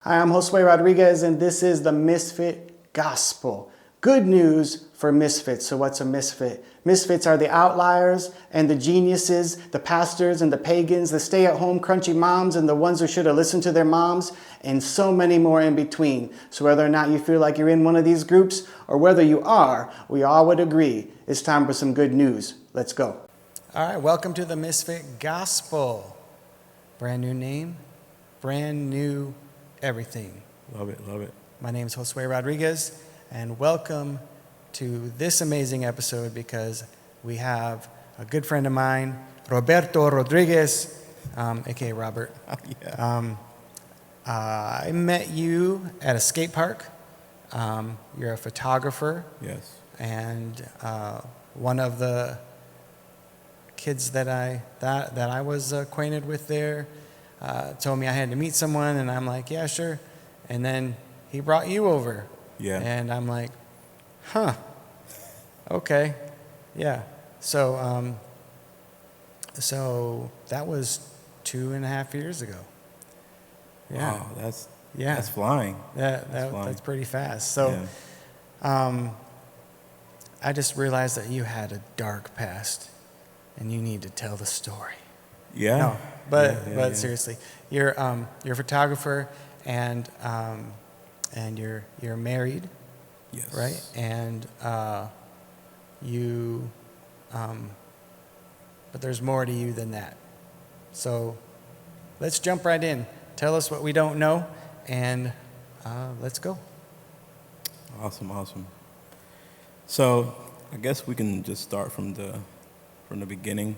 Hi, I'm Roberto Rodriguez, and this is the Misfit Gospel. Good news for misfits. So what's a misfit? Misfits are the outliers and the geniuses, the pastors and the pagans, the stay-at-home crunchy moms and the ones who should have listened to their moms, and so many more in between. So whether or not you feel like you're in one of these groups or whether you are, we all would agree it's time for some good news. Let's go. All right, welcome to the Misfit Gospel. Brand new name, brand new everything. Love it, love it. My name is Roberto Rodriguez, and welcome to this amazing episode because we have a good friend of mine, Roberto Rodriguez, aka Robert. Yeah. I met you at a skate park. You're a photographer. Yes. And one of the kids that I was acquainted with there told me I had to meet someone, and I'm like, yeah, sure. And then he brought you over. Yeah. And I'm like, huh, okay, yeah. So that was 2.5 years ago. Yeah. Wow, that's flying. That's pretty fast. So I just realized that you had a dark past, and you need to tell the story. Yeah. No, but seriously, you're a photographer, and you're married. Yes. Right? And but there's more to you than that. So let's jump right in. Tell us what we don't know, and let's go. Awesome. So I guess we can just start from the beginning.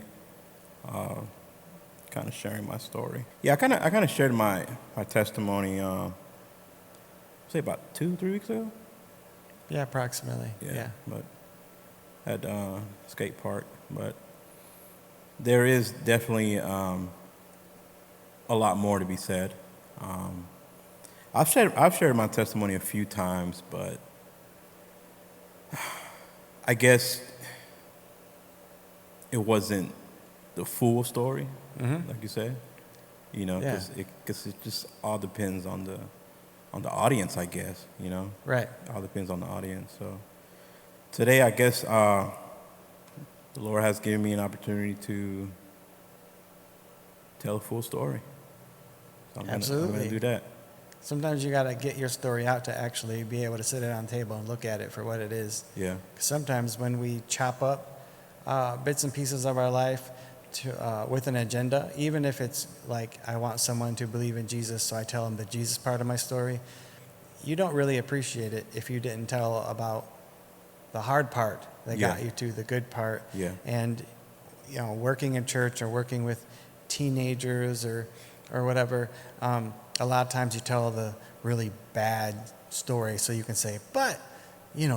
Kind of sharing my story. Yeah, I kind of shared my testimony. Say about 2-3 weeks ago. Yeah, approximately. Yeah. But at skate park. But there is definitely a lot more to be said. I've shared my testimony a few times, but I guess it wasn't the full story, like you said. You know, because it just all depends on the audience, I guess. You know, Right. All depends on the audience. So today, I guess the Lord has given me an opportunity to tell a full story. So I'm gonna do that. Sometimes you got to get your story out to actually be able to sit it on the table and look at it for what it is. Yeah. 'Cause sometimes when we chop up bits and pieces of our life with an agenda, even if it's like I want someone to believe in Jesus, so I tell them the Jesus part of my story, you don't really appreciate it if you didn't tell about the hard part that got you to the good part. Yeah. And working in church or working with teenagers or whatever, a lot of times you tell the really bad story so you can say, but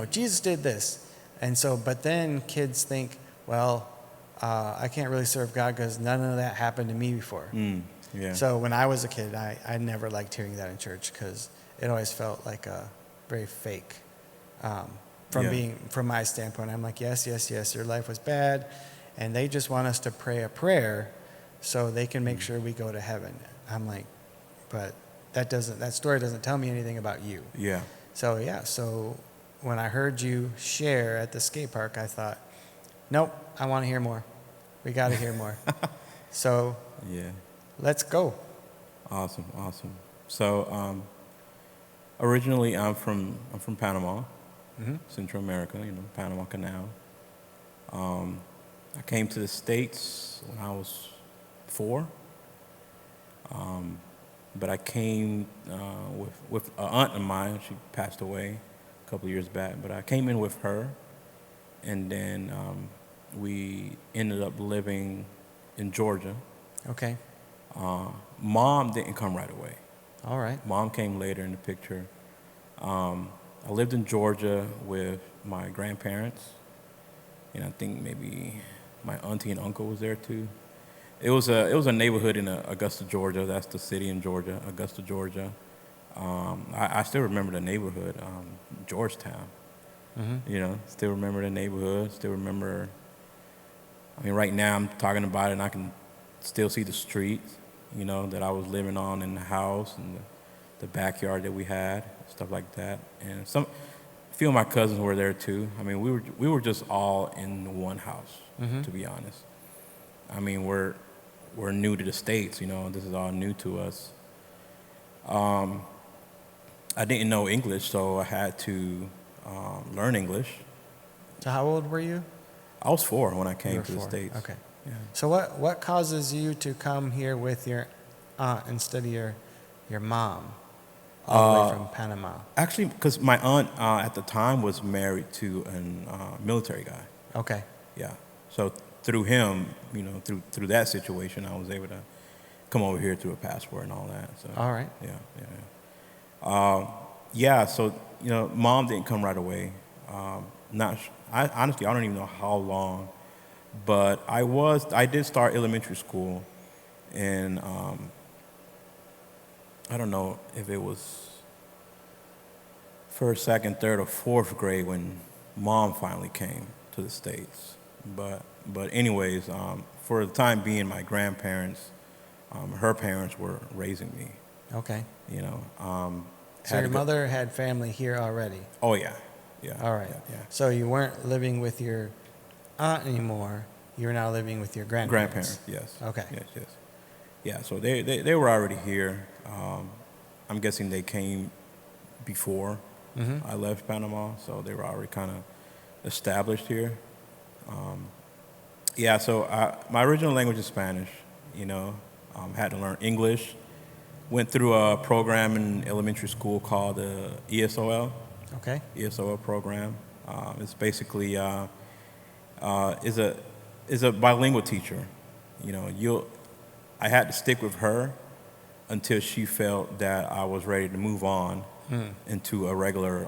Jesus did this. And so, but then kids think, well, I can't really serve God because none of that happened to me before. Yeah. So when I was a kid, I never liked hearing that in church because it always felt like a very fake. From my standpoint, I'm like, yes, your life was bad, and they just want us to pray a prayer so they can make sure we go to heaven. I'm like, but that story doesn't tell me anything about you. Yeah. So when I heard you share at the skate park, I thought, nope, I want to hear more. We got to hear more. So let's go. Awesome. So originally I'm from Panama, Central America. Panama Canal. I came to the States when I was 4. But I came with an aunt of mine. She passed away a couple of years back. But I came in with her, and then we ended up living in Georgia. Okay. Mom didn't come right away. All right. Mom came later in the picture. I lived in Georgia with my grandparents, and I think maybe my auntie and uncle was there too. It was a neighborhood in Augusta, Georgia. That's the city in Georgia, Augusta, Georgia. I still remember the neighborhood, Georgetown. Still remember the neighborhood. Still remember. I mean, right now I'm talking about it, and I can still see the streets. that I was living on in the house and the the backyard that we had, stuff like that. And a few of my cousins were there too. I mean, we were just all in one house, to be honest. I mean, we're new to the States, you know. This is all new to us. I didn't know English, so I had to learn English. So how old were you? I was 4 when I You came were to the 4. States. Okay. Yeah. So what causes you to come here with your aunt instead of your mom, all the way from Panama? Actually, because my aunt at the time was married to a military guy. Okay. Yeah. So through him, you know, through that situation, I was able to come over here through a passport and all that. So. All right. Yeah. Yeah. So you know, mom didn't come right away. Honestly, I don't even know how long, but I did start elementary school, and I don't know if it was first, second, third, or fourth grade when mom finally came to the States. But anyways, for the time being, my grandparents, her parents were raising me. Okay. You know. So your mother had family here already. Oh yeah. All right. Yeah. So you weren't living with your aunt anymore. You were now living with your grandparents. Yes. Okay. Yes. Yeah. So they were already here. I'm guessing they came before I left Panama, so they were already kind of established here. Yeah. So my original language is Spanish. You know, had to learn English. Went through a program in elementary school called the ESOL. Okay. ESOL program. It's basically is a bilingual teacher. You know, I had to stick with her until she felt that I was ready to move on into a regular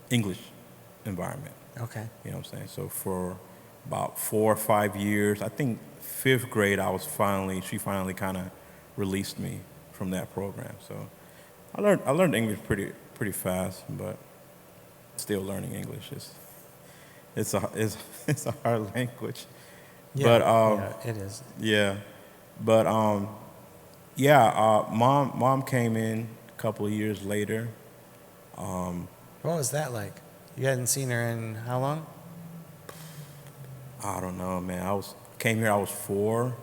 English environment. Okay. You know what I'm saying? So for about 4 or 5 years, I think 5th grade, she finally kind of released me from that program. So I learned English pretty fast, but still learning English it's a hard language. Yeah, But yeah, it is. yeah, but mom came in a couple of years later. What was that like? You hadn't seen her in how long? I don't know, man. Came here, I was 4.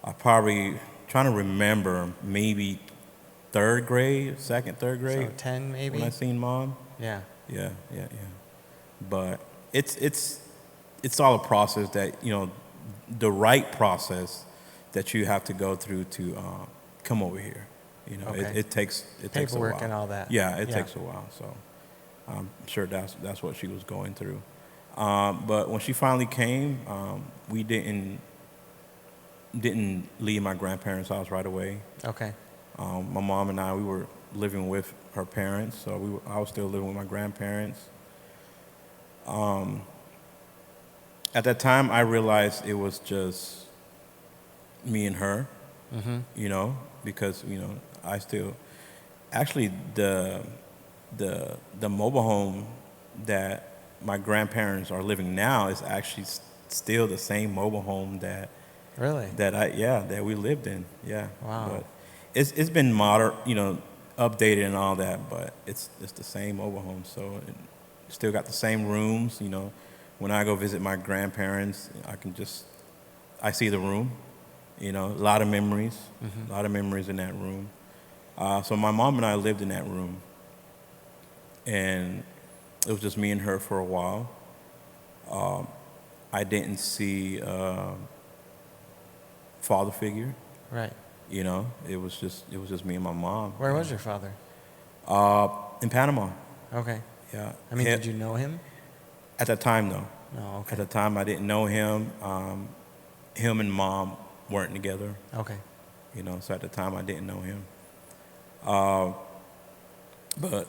I probably trying to remember, maybe 3rd grade, second, 3rd grade. So 10 maybe? When I seen mom. Yeah. Yeah. But it's all a process that, you know, the right process that you have to go through to come over here. You know, Okay. it takes a while. Paperwork and all that. Yeah, it takes a while. So I'm sure that's what she was going through. But when she finally came, we didn't leave my grandparents' house right away. Okay. My mom and we were living with her parents, so I was still living with my grandparents. At that time, I realized it was just me and her, you know, because, you know, I still, actually the mobile home that my grandparents are living now is actually still the same mobile home that Really? that we lived in. Yeah. Wow. But it's been updated and all that, but it's the same mobile home. So it still got the same rooms. You know, when I go visit my grandparents, I see the room. You know, a lot of memories, a lot of memories in that room. So my mom and I lived in that room, and it was just me and her for a while. I didn't see father figure. Right. You know, it was just me and my mom. Where was your father? In Panama. Okay. Yeah. I mean, did you know him? At that time, no. No. Okay. At the time, I didn't know him. Him and mom weren't together. Okay. You know, so at the time, I didn't know him. But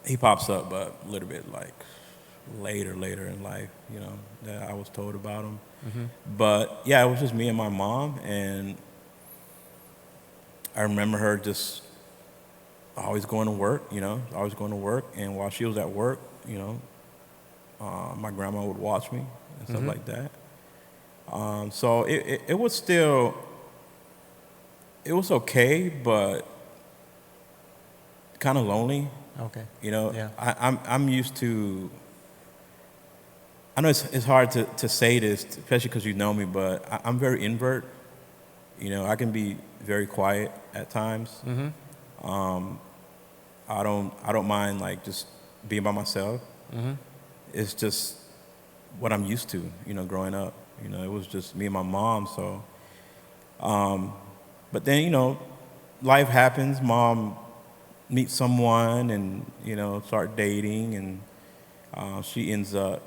he pops up, but a little bit like later in life, you know, that I was told about him. But yeah, it was just me and my mom, and I remember her just always going to work, you know, and while she was at work, you know, my grandma would watch me and stuff like that. So it was still, it was okay, but kind of lonely. Okay. You know, Yeah. I'm used to. I know it's hard to say this, especially because you know me, but I'm very invert. You know, I can be very quiet at times. I don't mind like just being by myself. It's just what I'm used to. You know, growing up. You know, it was just me and my mom. So, but then you know, life happens. Mom meets someone, and you know, start dating, and she ends up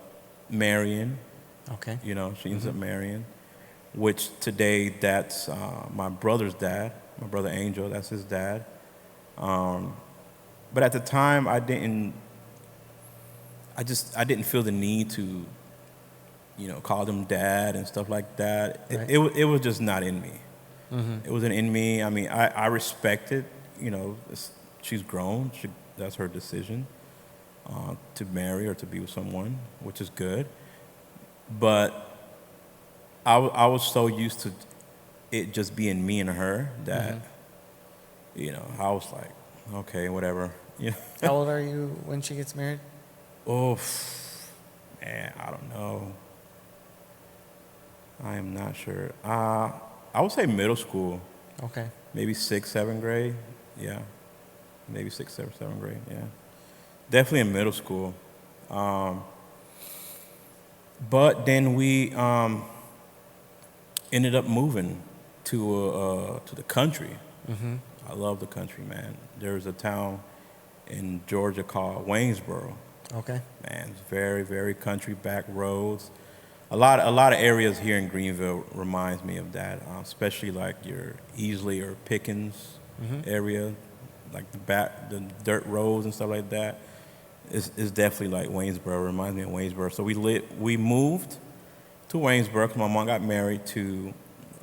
marrying. Okay. You know, she ends up marrying, which today that's my brother's dad, my brother Angel. That's his dad. But at the time, I didn't feel the need to, you know, call them dad and stuff like that. Right. It was just not in me. It wasn't in me. I mean, I respect it. You know, she's grown. That's her decision to marry or to be with someone, which is good. But I was so used to it just being me and her that, you know, I was like, okay, whatever. You know? How old are you when she gets married? Oh, man, I don't know. I am not sure. I would say middle school, Okay. maybe sixth, seventh grade. Yeah, maybe sixth, seventh grade. Yeah, definitely in middle school. But then we ended up moving to the country. I love the country, man. There's a town in Georgia called Waynesboro. Okay. Man, it's very, very country, back roads. A lot of areas here in Greenville reminds me of that, especially like your Easley or Pickens area, like the dirt roads and stuff like that. Is definitely like Waynesboro. Reminds me of Waynesboro. So we moved to Waynesboro because my mom got married to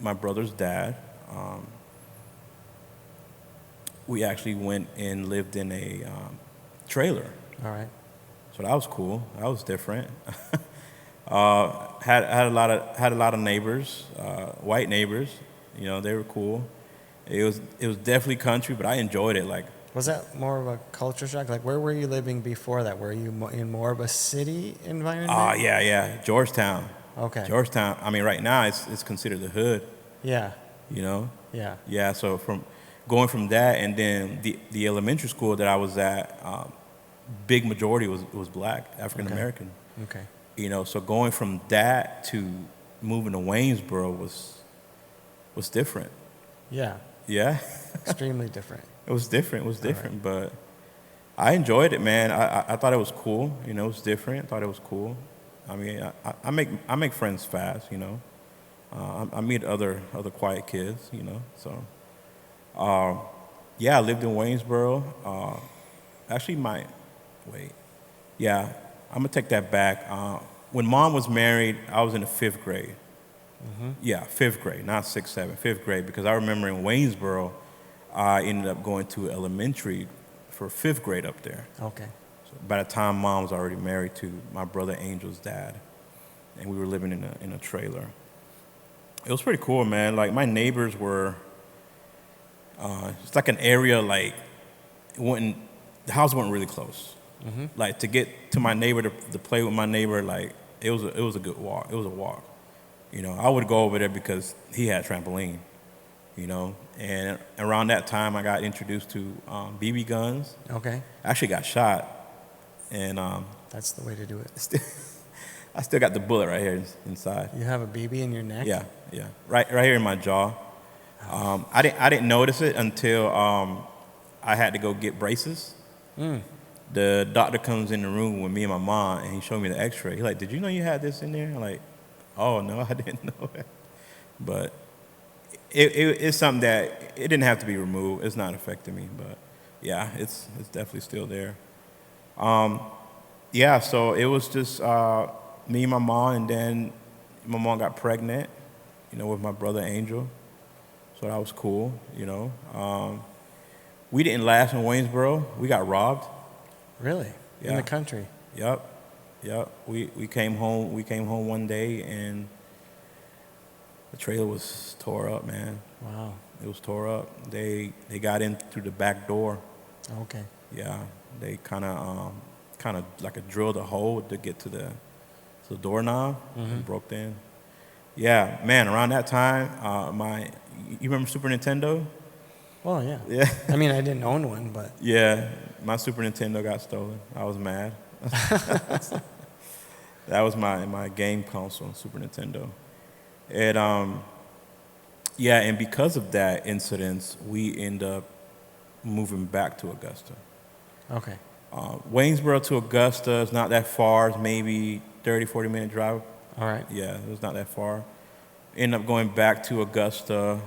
my brother's dad. We actually went and lived in a trailer. All right. So that was cool. That was different. Had a lot of neighbors, white neighbors. You know, they were cool. It was definitely country, but I enjoyed it. Like, Was that more of a culture shock? Like, where were you living before that? Were you in more of a city environment? yeah, Georgetown. Okay. Georgetown. I mean, right now it's considered the hood. Yeah. You know. Yeah. Yeah. So from going from that, and then the elementary school that I was at, big majority was black, African American. Okay. You know, so going from that to moving to Waynesboro was different. Yeah. Yeah, Extremely different. it was different. It was different, but I enjoyed it, man. I thought it was cool. You know, it was different. I thought it was cool. I mean, I make friends fast. You know, I meet other quiet kids. You know, so yeah, I lived in Waynesboro. Actually, yeah, I'm gonna take that back. When Mom was married, I was in the fifth grade. Yeah, fifth grade, not sixth, seventh, fifth grade, because I remember in Waynesboro, I ended up going to elementary for fifth grade up there. Okay. So by the time Mom was already married to my brother Angel's dad, and we were living in a trailer. It was pretty cool, man. Like my neighbors were, it's like an area like the house wasn't really close. Like to get to my neighbor to play with my neighbor, like it was a good walk. It was a walk. You know, I would go over there because he had a trampoline. You know, and around that time I got introduced to BB guns. Okay. I actually got shot, and That's the way to do it. I still got the bullet right here inside. You have a BB in your neck? Yeah, right here in my jaw. I didn't notice it until I had to go get braces. The doctor comes in the room with me and my mom, and he showed me the X-ray. He's like, "Did you know you had this in there?" I'm like, "Oh no, I didn't know that." But it's something that it didn't have to be removed. It's not affecting me, but yeah, it's definitely still there. Yeah, so it was just me and my mom, and then my mom got pregnant, you know, with my brother Angel. So that was cool, you know. We didn't last in Waynesboro. We got robbed. Really? In Yeah. the country? Yep. We came home. We came home one day, and the trailer was tore up, man. Wow. It was tore up. They got in through the back door. Okay. Yeah, they kind of like a drilled a hole to get to the doorknob and broke in. Yeah, man. Around that time, you remember Super Nintendo? Well, yeah. Yeah, I mean, I didn't own one, but yeah. My Super Nintendo got stolen. I was mad. That was my game console, Super Nintendo. And yeah, and because of that incident, we end up moving back to Augusta. okay. Waynesboro to Augusta is not that far. It's maybe 30, 40-minute drive. All right. Yeah, it was not that far. End up going back to Augusta.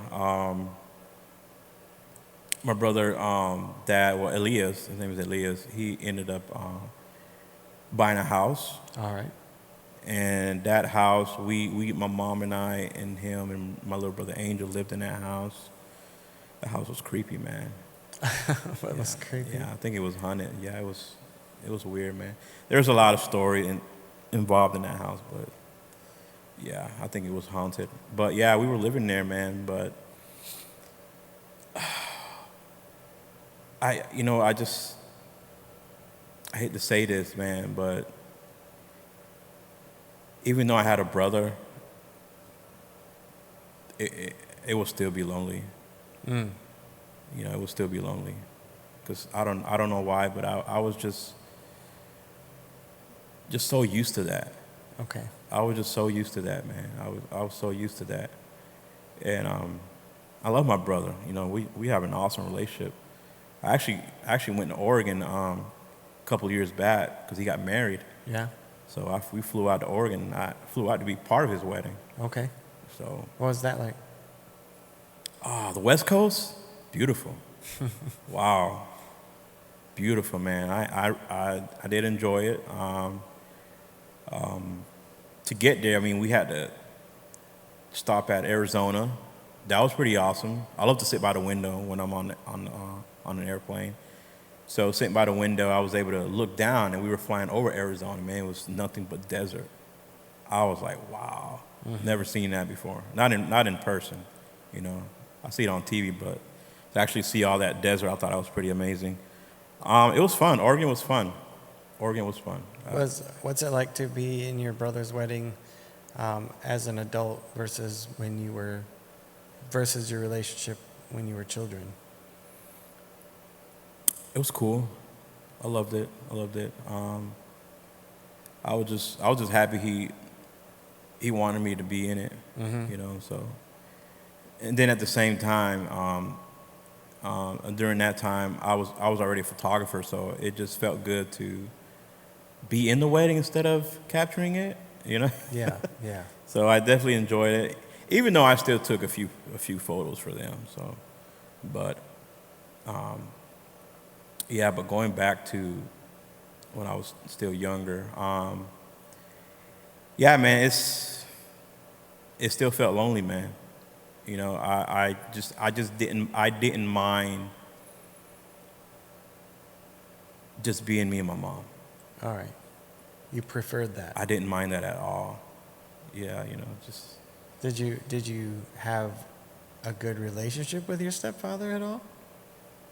My brother, dad, well, Elias, his name is Elias, he ended up buying a house. All right. And that house, my mom and I and him and my little brother Angel lived in that house. The house was creepy, man. That was creepy. Yeah, I think it was haunted. Yeah, it was weird, man. There's a lot of story involved in that house, but yeah, I think it was haunted. But yeah, we were living there, man. But I hate to say this, man, but even though I had a brother, it would still be lonely. Mm. You know, it would still be lonely, because I don't know why, but I was just so used to that. Okay. I was just so used to that, man. I was so used to that, and I love my brother. You know, we have an awesome relationship. I actually went to Oregon a couple years back because he got married. Yeah. So we flew out to Oregon, and I flew out to be part of his wedding. Okay. So What was that like? the West Coast, beautiful. Wow, beautiful, man. I did enjoy it. To get there, I mean, we had to stop at Arizona. That was pretty awesome. I love to sit by the window when I'm on an airplane. So sitting by the window, I was able to look down, and we were flying over Arizona. Man, it was nothing but desert. I was like, wow, never seen that before. Not in person, you know. I see it on TV, but to actually see all that desert, I thought that was pretty amazing. It was fun. Oregon was fun. What's it like to be in your brother's wedding as an adult versus your relationship when you were children? It was cool. I loved it. I was just happy he wanted me to be in it, you know. So, and then at the same time, during that time, I was already a photographer, so it just felt good to be in the wedding instead of capturing it, you know. Yeah, yeah. So I definitely enjoyed it, even though I still took a few photos for them. So, but yeah, but going back to when I was still younger, yeah, man, it still felt lonely, man. You know, I just didn't mind just being me and my mom. All right. You preferred that. I didn't mind that at all. Yeah, you know, just. Did you have a good relationship with your stepfather at all?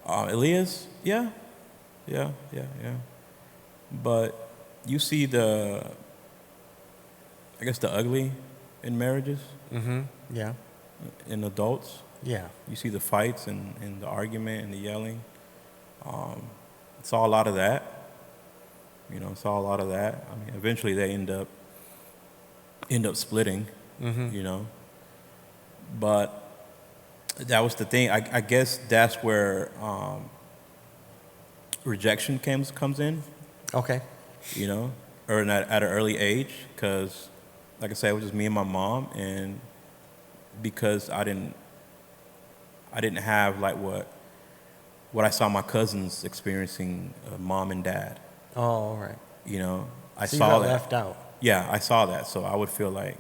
Elias, yeah. But you see the ugly in marriages, Yeah. in adults. Yeah. You see the fights and the argument and the yelling. Saw a lot of that. You know, saw a lot of that. I mean, eventually they end up splitting. You know, but that was the thing. I guess that's where rejection comes in. Okay. You know, or at an early age, because, like I said, it was just me and my mom, and because I didn't have like what I saw my cousins experiencing, mom and dad. Oh, all right. You know, I So saw you got that. left out. Yeah, I saw that, so I would feel like,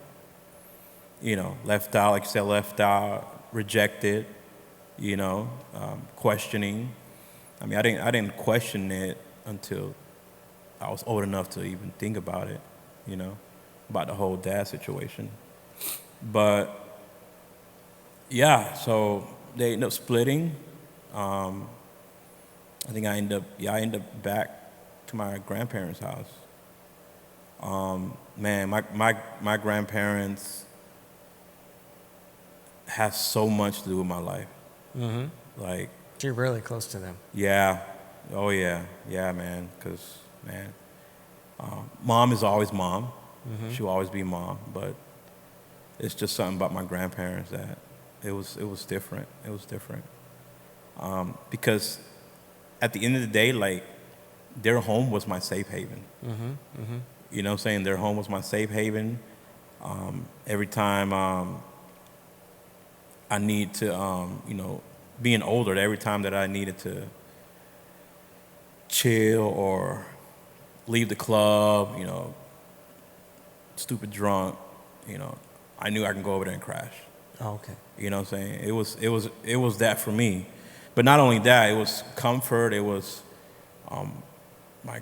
you know, left out, like you said, left out, rejected, you know, questioning. I mean, I didn't question it until I was old enough to even think about it, you know, about the whole dad situation. But yeah, so they ended up splitting. I think I end up back to my grandparents' house. Man, my grandparents have so much to do with my life. Mm-hmm. Like, You're really close to them. yeah, oh yeah, yeah, man. Cause man, mom is always mom. Mm-hmm. She'll always be mom. But it's just something about my grandparents that it was different. It was different. Because at the end of the day, like, their home was my safe haven. Mm-hmm. Mm-hmm. You know what I'm saying? Their home was my safe haven. Every time I need to, being older, every time that I needed to chill or leave the club, stupid drunk, I knew I can go over there and crash. Oh, okay. You know what I'm saying? It was that for me. But not only that, it was comfort. It was my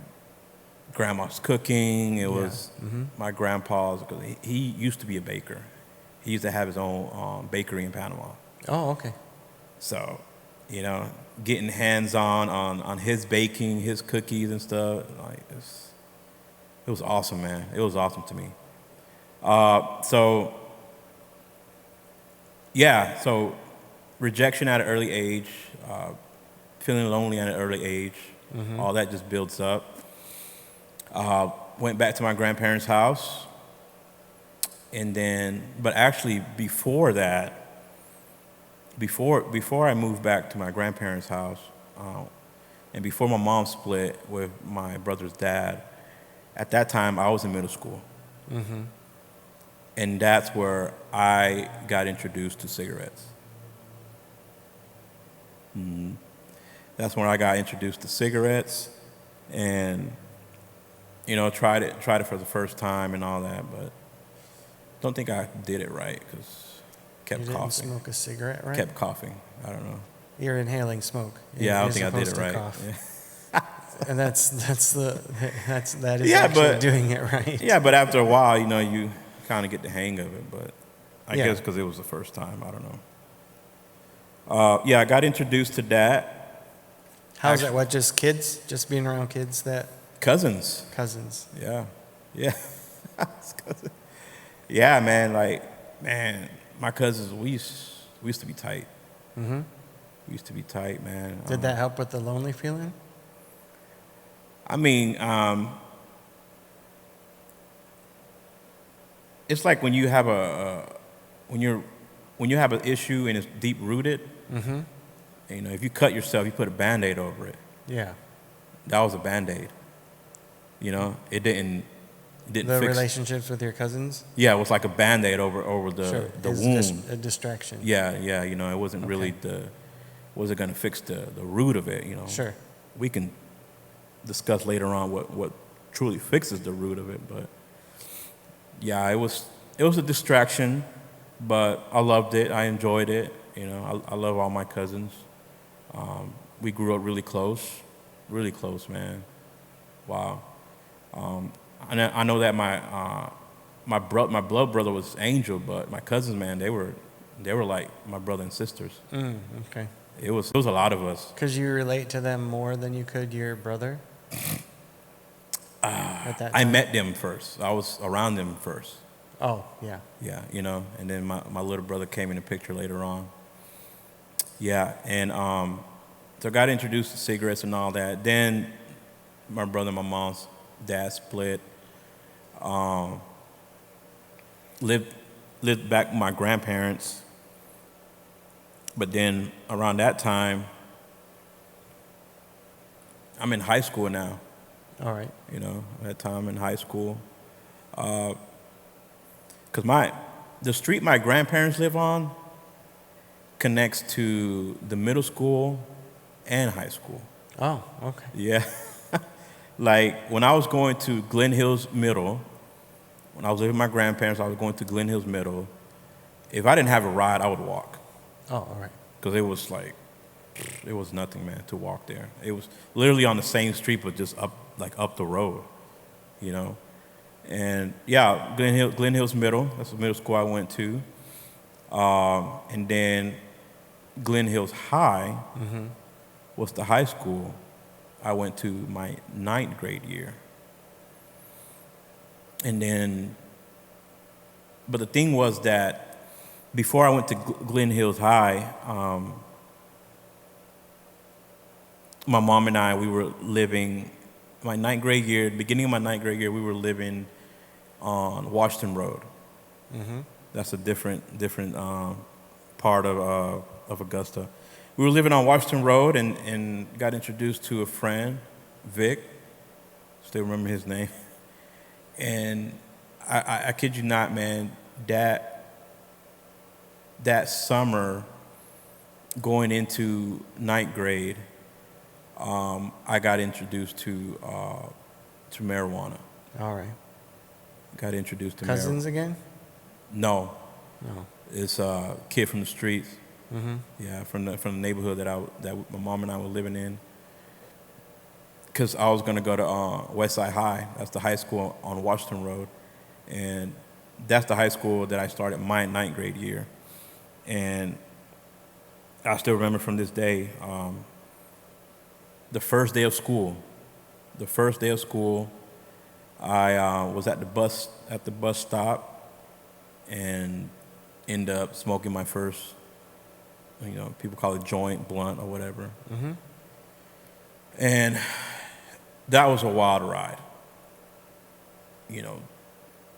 grandma's cooking. It was Mm-hmm. my grandpa's. Because he used to be a baker. He used to have his own bakery in Panama. Oh, okay. So, getting hands on his baking, his cookies and stuff, like it was awesome, man. It was awesome to me. So rejection at an early age, feeling lonely at an early age, Mm-hmm. all that just builds up. Went back to my grandparents' house, and then, but actually before that, before I moved back to my grandparents' house, and before my mom split with my brother's dad, at that time I was in middle school. Mm-hmm. And that's where I got introduced to cigarettes. Mm. That's when I got introduced to cigarettes, and tried it for the first time and all that, but don't think I did it right because kept You didn't coughing. smoke a cigarette, right? Kept coughing. I don't know. You're inhaling smoke. Yeah, I don't You're think I did it supposed to right. cough. Yeah. And that is Yeah, actually but- doing it right. Yeah, but after a while, you kind of get the hang of it. But I Yeah. guess because it was the first time, I don't know. I got introduced to that. How's that? What, just kids? Just being around kids Cousins. cousins? Yeah. It's cousins. Yeah, man. My cousins, we used to be tight. Mm-hmm. We used to be tight, man. Did that help with the lonely feeling? I mean, it's like when you have when you have an issue and it's deep rooted. Mm-hmm. If you cut yourself, you put a Band-Aid over it. Yeah. That was a Band-Aid. It didn't The fix. relationships with your cousins? Yeah, it was like a Band-Aid over the Sure. the It's wound. just a distraction. Yeah. It wasn't really wasn't going to fix the root of it. Sure. We can discuss later on what truly fixes the root of it, but yeah, it was a distraction, but I loved it. I enjoyed it. I love all my cousins. We grew up really close, man. Wow. I know that my blood brother was Angel, but my cousins, man, they were like my brother and sisters. Okay. It was a lot of us. Could you relate to them more than you could your brother? At that I time? met them first. I was around them first. Oh, yeah. Yeah, and then my little brother came in the picture later on. Yeah, and so I got introduced to cigarettes and all that. Then my brother and my mom's dad split. Lived back with my grandparents. But then around that time, I'm in high school now. All right. At that time in high school. Because the street my grandparents live on connects to the middle school and high school. Oh, okay. Yeah. Like when I was going to Glen Hills Middle, when I was living with my grandparents, I was going to Glen Hills Middle. If I didn't have a ride, I would walk. Oh, all right. Because it was nothing, man, to walk there. It was literally on the same street, but just up the road, And yeah, Glen Hills Middle, that's the middle school I went to. And then Glen Hills High was the high school. I went to my ninth grade year. And then, but the thing was that before I went to Glen Hills High, my mom and I, we were living, my ninth grade year, beginning of my ninth grade year, we were living on Washington Road. Mm-hmm. That's a different part of Augusta. We were living on Washington Road and got introduced to a friend, Vic. Still remember his name. And I kid you not, man, that summer going into ninth grade, I got introduced to marijuana. All right. Got introduced to Cousins marijuana. again? No, No. it's a kid from the streets. Mm-hmm. Yeah, from the neighborhood that my mom and I were living in. Because I was gonna go to Westside High. That's the high school on Washington Road, and that's the high school that I started my ninth grade year. And I still remember from this day, the first day of school. The first day of school, I was at the bus stop, and ended up smoking my first, people call it joint, blunt, or whatever. Mm-hmm. And that was a wild ride.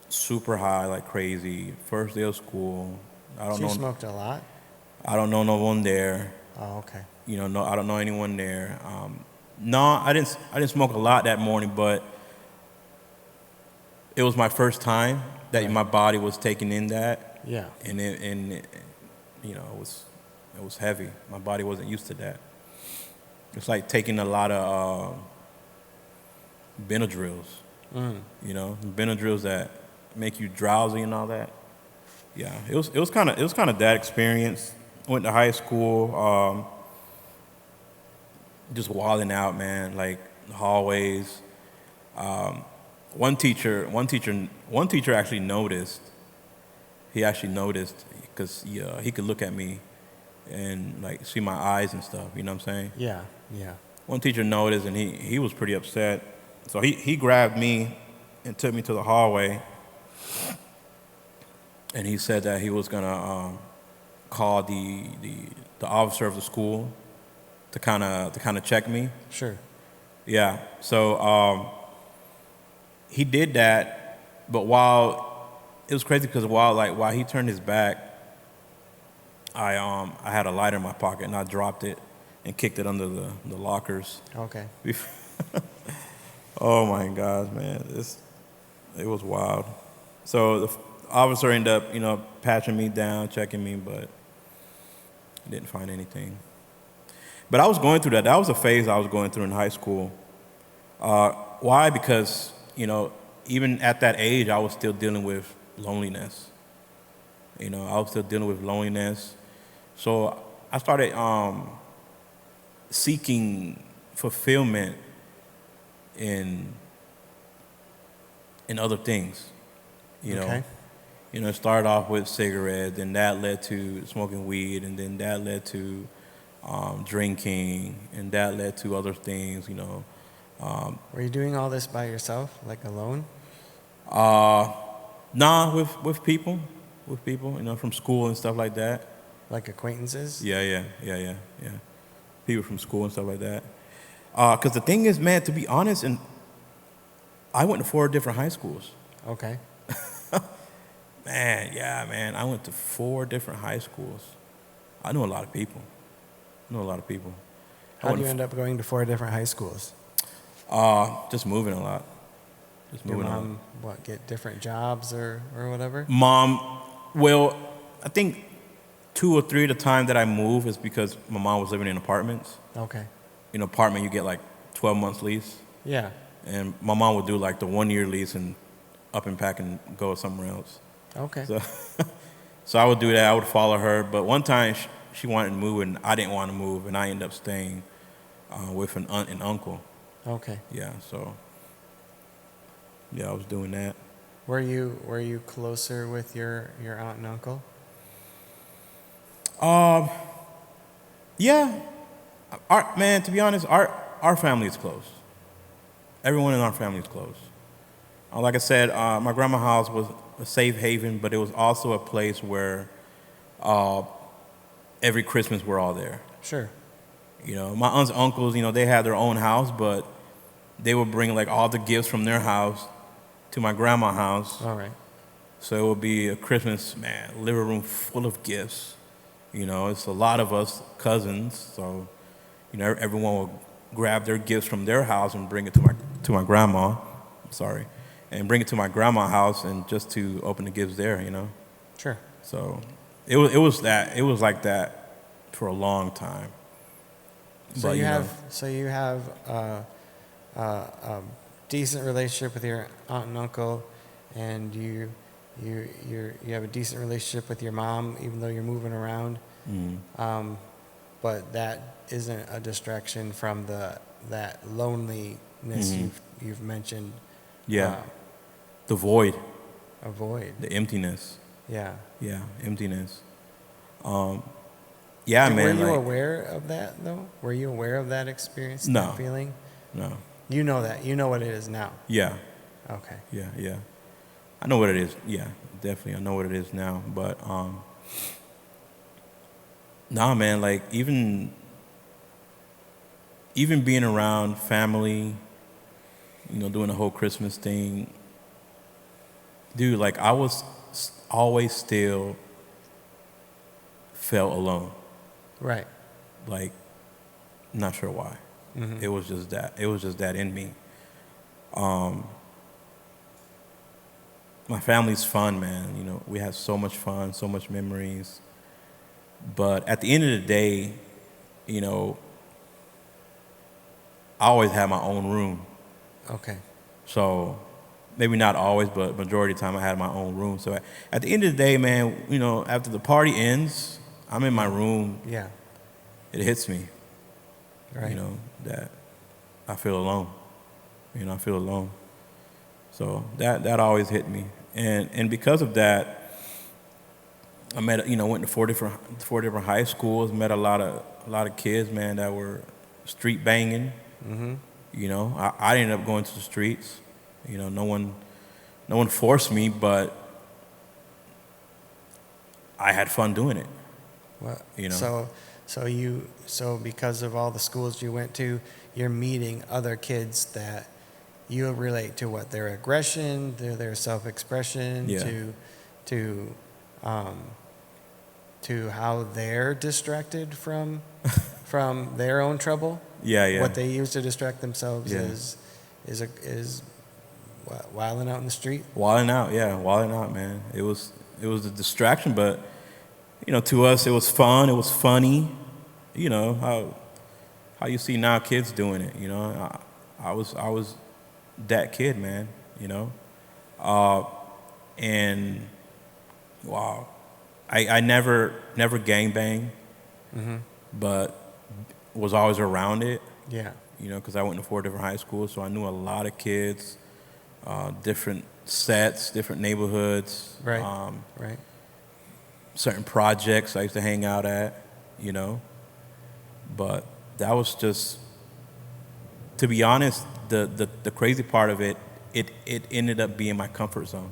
Super high like crazy. First day of school. So you smoked a lot? I don't know no one there. Oh, okay. No, I don't know anyone there. No, I didn't smoke a lot that morning, but it was my first time that Right. my body was taking in that, Yeah. and it was heavy. My body wasn't used to that. It's like taking a lot of Benadryls. Benadryls that make you drowsy and all that. Yeah, it was kind of that experience. Went to high school, just wilding out, man. Like the hallways. One teacher actually noticed. He actually noticed because he could look at me and like see my eyes and stuff. You know what I'm saying? Yeah. Yeah. One teacher noticed, and he was pretty upset. So he grabbed me and took me to the hallway, and he said that he was gonna call the officer of the school to kind of check me. Sure. Yeah. So he did that, but it was crazy because while he turned his back, I had a lighter in my pocket and I dropped it and kicked it under the lockers. Okay. Oh my gosh, man, it was wild. So the officer ended up, patching me down, checking me, but didn't find anything. But I was going through that. That was a phase I was going through in high school. Why? Because even at that age, I was still dealing with loneliness. I was still dealing with loneliness. So I started seeking fulfillment in other things. Okay. It started off with cigarettes, and that led to smoking weed, and then that led to drinking, and that led to other things. Were you doing all this by yourself, like alone? Nah, with people, from school and stuff like that. Like acquaintances? Yeah. People from school and stuff like that. Because the thing is, man, to be honest, and I went to 4 different high schools. Okay. Man, I went to 4 different high schools. I knew a lot of people. How do you end up going to 4 different high schools? Just moving a lot. Your mom, get different jobs or whatever? Mom, well, I think 2 or 3 at the time that I moved is because my mom was living in apartments. Okay. In an apartment, you get like 12 months lease. Yeah. And my mom would do like the 1-year lease and up and pack and go somewhere else. Okay. So I would do that. I would follow her. But one time she wanted to move and I didn't want to move, and I ended up staying with an aunt and uncle. Okay. Yeah. So yeah, I was doing that. Were you closer with your aunt and uncle? Yeah. To be honest, our family is close. Everyone in our family is close. Like I said, my grandma's house was a safe haven, but it was also a place where every Christmas we're all there. Sure. You know, my aunts and uncles, you know, they had their own house, but they would bring like all the gifts from their house to my grandma's house. All right. So it would be a Christmas, man, living room full of gifts. You know, it's a lot of us cousins, so you know everyone would grab their gifts from their house and bring it to my grandma. Sorry, and bring it to my grandma's house and just to open the gifts there. You know. Sure. So it was like that for a long time. So But, you know, have a decent relationship with your aunt and uncle, and you have a decent relationship with your mom, even though you're moving around. But that isn't a distraction from that loneliness you've mentioned. Yeah. The void. A void. The emptiness. Yeah. Yeah, emptiness. Were Man. you like, aware of that though? Were you aware of that experience? No. That feeling? No. You know that. You know what it is now. Yeah. Okay. Yeah. I know what it is. Yeah, definitely. I know what it is now. But nah, man. Like even being around family, you know, doing the whole Christmas thing, dude. Like I was always still felt alone. Right. Like, not sure why. It was just that. It was just that in me. My family's fun, man. You know, we have so much fun, so much memories. But at the end of the day, you know, I always had my own room. Okay. So maybe not always, but majority of the time I had my own room. So at the end of the day, man, you know, after the party ends, I'm in my room. Yeah. It hits me, Right. you know, that I feel alone. You know, I feel alone. So that always hit me. And because of that, I met, you know, went to four different high schools, met a lot of kids, man, that were street banging. You know, I ended up going to the streets. You know, no one forced me, but I had fun doing it. What? You know. So because of all the schools you went to, you're meeting other kids that you relate to, what their aggression, their self-expression, Yeah. to how they're distracted from their own trouble. Yeah. What they use to distract themselves Yeah. is what, wilding out in the street. Wilding out, man. It was a distraction, but you know, to us it was fun. It was funny. You know how you see now kids doing it. You know, I was that kid, man. You know, and wow, I never gangbang, but was always around it. Yeah. You know, because I went to 4 different high schools, so I knew a lot of kids, different sets, different neighborhoods, Right. Right. certain projects I used to hang out at, you know. But that was just, to be honest, the crazy part of it ended up being my comfort zone.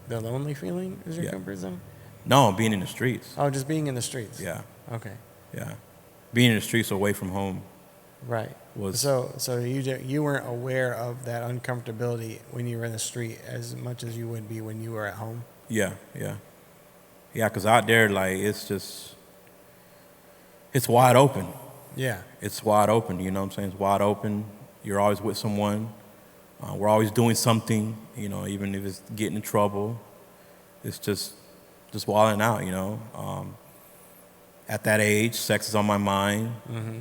The lonely feeling is your Yeah. comfort zone? No, being in the streets. Oh, just being in the streets. Yeah, Okay. yeah. Being in the streets away from home. Right. Was- So you weren't aware of that uncomfortability when you were in the street as much as you would be when you were at home? Yeah. Because out there, like, it's wide open. Yeah. It's wide open, you know what I'm saying? It's wide open. You're always with someone. We're always doing something, you know, even if it's getting in trouble. It's just wilding out, you know. At that age, sex is on my mind,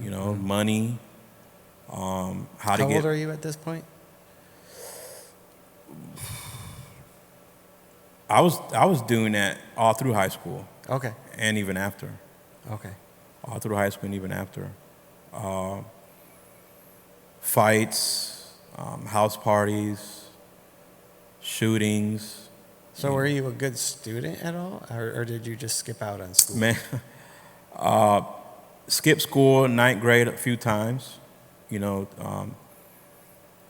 you know, money, how old are you at this point? I was doing that all through high school Okay. and even after. Okay. All through high school and even after. Fights, house parties, shootings. So were you a good student at all, or did you just skip out on school? Man, skipped school, 9th grade a few times, You know,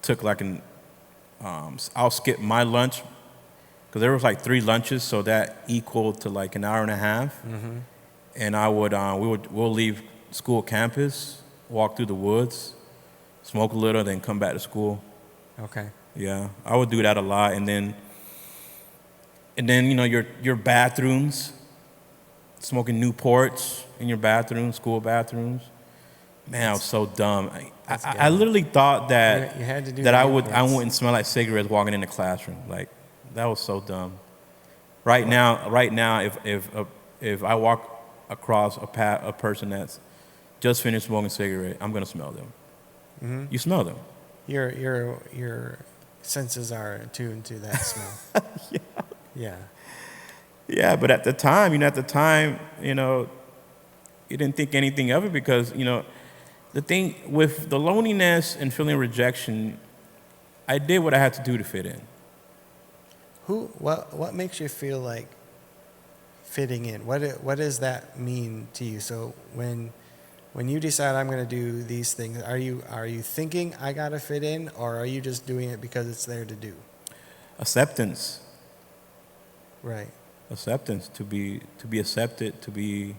took like I'll skip my lunch because there was like 3 lunches, so that equaled to like an hour and a half. And we'll leave school campus, walk through the woods, smoke a little, then come back to school. Okay. Yeah, I would do that a lot, and then you know your bathrooms, smoking Newports in your bathroom, school bathrooms. Man, I was so dumb. I literally thought that You had to do that I Newports. wouldn't smell like cigarettes walking in the classroom. Like that was so dumb. Right now, if I walk across a person that's just finished smoking a cigarette, I'm gonna smell them. You smell them. Your senses are attuned to that smell. Yeah. Yeah, but at the time, you didn't think anything of it because, the thing with the loneliness and feeling rejection, I did what I had to do to fit in. What makes you feel like fitting in? What does that mean to you? So when you decide I'm going to do these things, are you thinking I got to fit in, or are you just doing it because it's there to do? Acceptance. Right. Acceptance, to be accepted, to be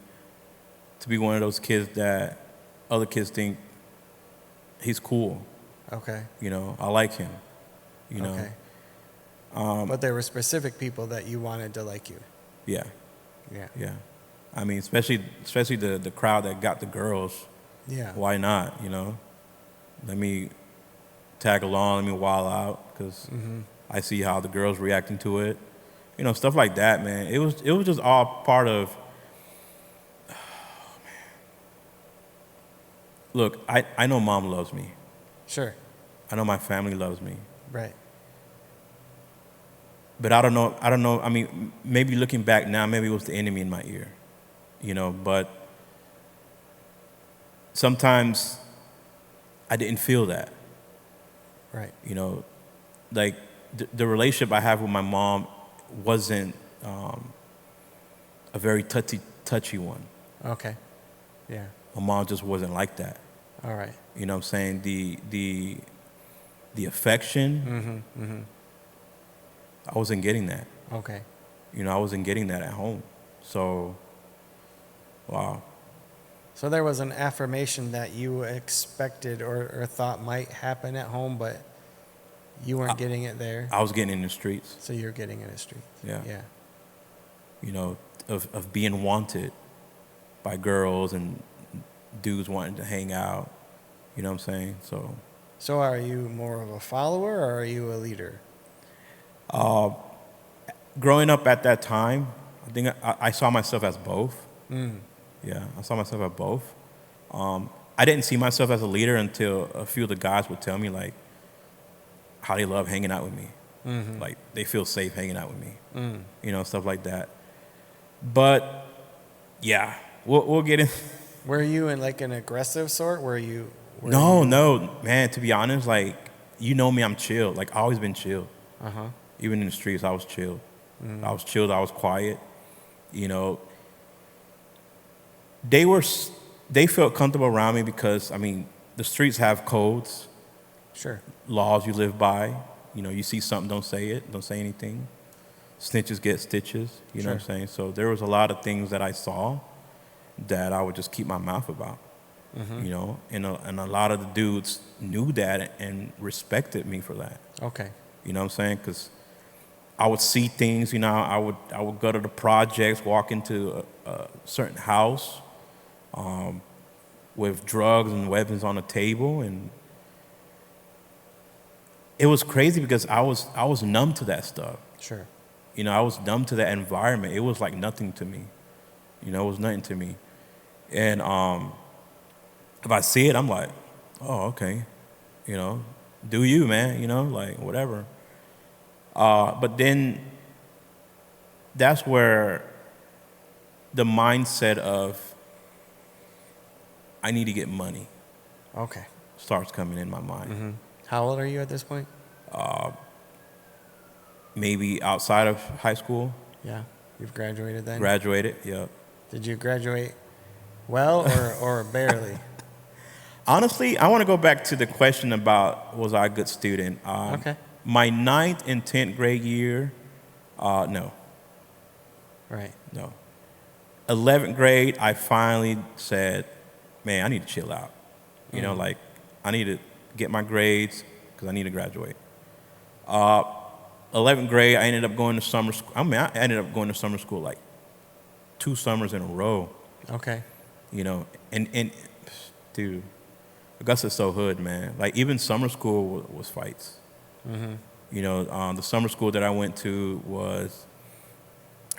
one of those kids that other kids think he's cool. Okay. I like him. Okay. But there were specific people that you wanted to like you. Yeah. Yeah. Yeah. I mean, especially the crowd that got the girls. Yeah. Why not? Let me tag along, let me wild out, because I see how the girls reacting to it. Stuff like that, man. It was just all part of. Oh, man. Look, I know mom loves me. Sure. I know my family loves me. Right. But I don't know. I mean, maybe looking back now, maybe it was the enemy in my ear. But sometimes I didn't feel that. Right. Like the relationship I have with my mom wasn't a very touchy one. Okay. Yeah. My mom just wasn't like that. All right. You know what I'm saying? The affection, I wasn't getting that. Okay. I wasn't getting that at home. So, wow. So there was an affirmation that you expected or thought might happen at home, but you weren't getting it there. I was getting in the streets. So you're getting in the street. Yeah. Yeah. Of being wanted by girls and dudes wanting to hang out. You know what I'm saying? So are you more of a follower or are you a leader? Growing up at that time, I think I saw myself as both. Yeah, I saw myself as both. I didn't see myself as a leader until a few of the guys would tell me, like, how they love hanging out with me. Like, they feel safe hanging out with me. Stuff like that. But, yeah, we'll get in. Were you in like an aggressive sort? No, man, to be honest, like, me, I'm chill. Like, I always been chill. Even in the streets, I was chill. I was chilled, I was quiet. They felt comfortable around me because, I mean, the streets have codes. Sure. Laws you live by. You see something, don't say it. Don't say anything. Snitches get stitches. You know what I'm saying? So there was a lot of things that I saw that I would just keep my mouth about. And a lot of the dudes knew that and respected me for that. Okay. You know what I'm saying? Because I would see things. I would go to the projects, walk into a certain house with drugs and weapons on the table, and it was crazy because I was numb to that stuff. Sure. I was numb to that environment. It was like nothing to me. It was nothing to me. And if I see it, I'm like, oh, okay. Do you, man? Like, whatever. But then that's where the mindset of I need to get money Okay. starts coming in my mind. How old are you at this point? Maybe outside of high school. Yeah. You've graduated then? Graduated, yeah. Did you graduate well or barely? Honestly, I want to go back to the question about was I a good student. Okay. My ninth and 10th grade year, no, Right. no. 11th grade, I finally said, man, I need to chill out. You know, like, I need to get my grades because I need to graduate. 11th grade, I ended up going to summer school. I mean, I ended up going to summer school like 2 summers in a row, Okay. you know. And dude, Augusta's so hood, man. Like, even summer school was fights. You know, the summer school that I went to was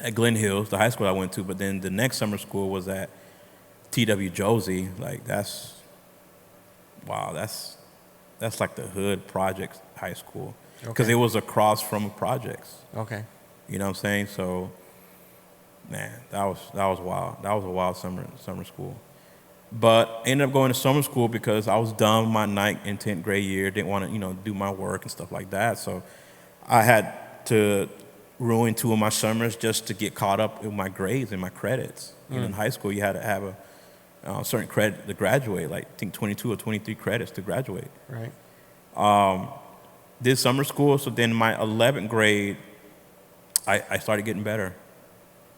at Glen Hills, the high school I went to, but then the next summer school was at T.W. Josie. Like, that's like the hood projects high school. Because Okay. it was across from projects. Okay. You know what I'm saying? So, man, that was wild. That was a wild summer school. But I ended up going to summer school because I was done my 9th and 10th grade year. Didn't want to, do my work and stuff like that. So I had to ruin 2 of my summers just to get caught up in my grades and my credits. You know, in high school, you had to have a certain credit to graduate, like I think 22 or 23 credits to graduate. Right. Did summer school, so then my 11th grade, I started getting better.